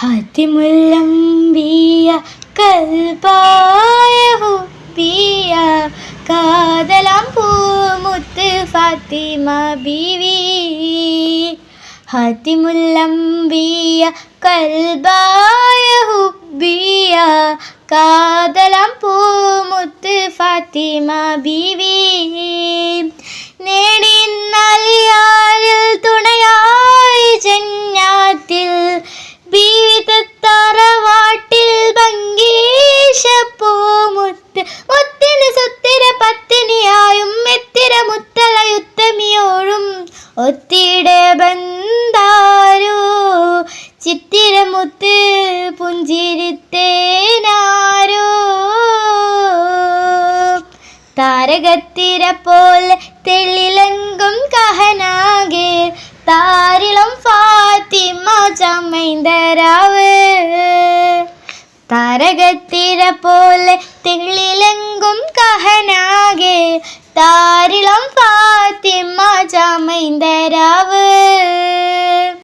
ഹത്തിമുല്ലംബിയ കൽബായ ഹുബിയ കാതലാം പൂമുത്ത് ഫാത്തിമ ബീവി. ഹത്തിമുല്ലംബിയ കൽബായ ഹുബിയ കാതലാം പൂമുത്ത് ഫാത്തിമ ബീവി. നേടിന്നാലിയാരിൽ തുണയായി ജന്നാത്തിൽ ബീവിതത്തറവാട്ടിൽ ഭംഗീഷപ്പൂമുത്ത് മുത്തിന് സുത്തിര പത്തിനിയായും എത്തിര മുത്തലയുത്തമിയോഴും ഒത്തിട ബന്ധാരോ ചിത്തിരമുത്ത് പുഞ്ചിരിത്തേനാരോ. താരകത്തിര പോലെ തെളിലങ്കും കഹനാകെ താരിളം ഫാത്തിമ ചമൈന്തരാവ്. താരകത്തിര പോലെ തെളിലങ്കും കഹനാകെ താരിളം